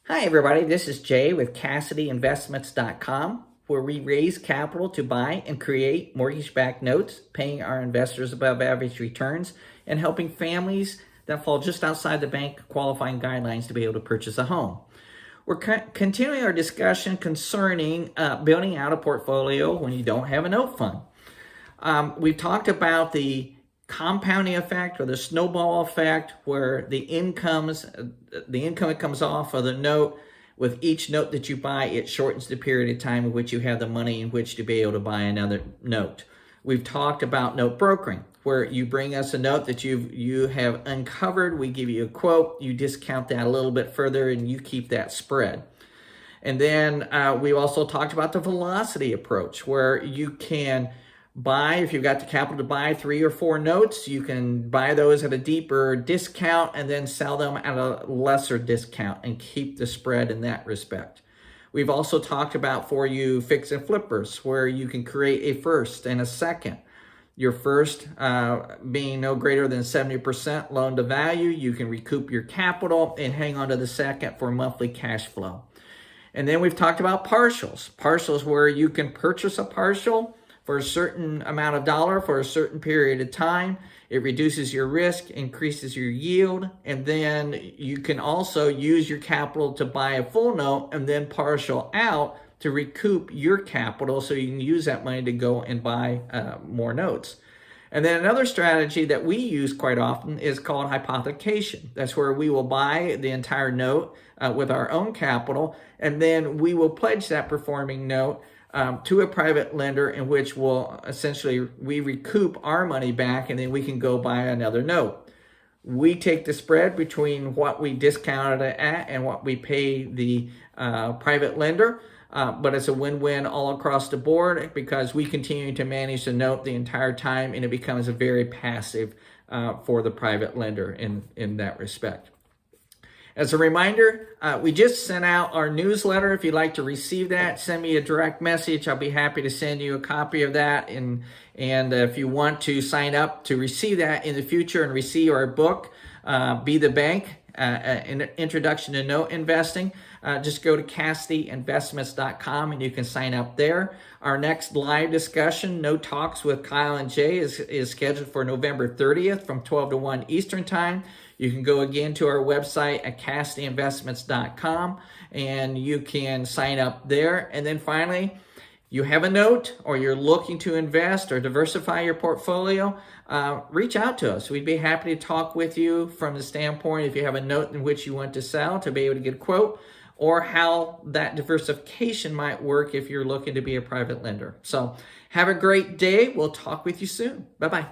Hi, everybody. This is Jay with CassidyInvestments.com, where we raise capital to buy and create mortgage-backed notes, paying our investors above average returns, and helping families that fall just outside the bank qualifying guidelines to be able to purchase a home. We're continuing our discussion concerning building out a portfolio when you don't have a note fund. We've talked about the compounding effect or the snowball effect, where the income that comes off of the note, with each note that you buy, it shortens the period of time in which you have the money in which to be able to buy another note. We've talked about note brokering, where you bring us a note that you have uncovered, we give you a quote, you discount that a little bit further, and you keep that spread. And then we also talked about the velocity approach, where you can buy, if you've got the capital to buy 3 or 4 notes, you can buy those at a deeper discount and then sell them at a lesser discount and keep the spread in that respect. We've also talked about, for you fix and flippers, where you can create a first and a second. Your first being no greater than 70% loan to value, you can recoup your capital and hang on to the second for monthly cash flow. And then we've talked about partials. Partials, where you can purchase a partial for a certain amount of dollar for a certain period of time. It reduces your risk, increases your yield, and then you can also use your capital to buy a full note and then partial out to recoup your capital, so you can use that money to go and buy more notes. And then another strategy that we use quite often is called hypothecation. That's where we will buy the entire note with our own capital, and then we will pledge that performing note to a private lender, in which will essentially we recoup our money back, and then we can go buy another note. We take the spread between what we discounted it at and what we pay the private lender, but it's a win-win all across the board, because we continue to manage the note the entire time, and it becomes a very passive for the private lender in that respect. As a reminder, we just sent out our newsletter. If you'd like to receive that, send me a direct message. I'll be happy to send you a copy of that. And if you want to sign up to receive that in the future and receive our book, Be the Bank, an Introduction to Note Investing, just go to CassidyInvestments.com and you can sign up there. Our next live discussion, No Talks with Kyle and Jay, is scheduled for November 30th from 12 to 1 Eastern Time. You can go again to our website at CassidyInvestments.com and you can sign up there. And then finally, you have a note or you're looking to invest or diversify your portfolio, reach out to us. We'd be happy to talk with you from the standpoint, if you have a note in which you want to sell, to be able to get a quote, or how that diversification might work if you're looking to be a private lender. So have a great day. We'll talk with you soon. Bye-bye.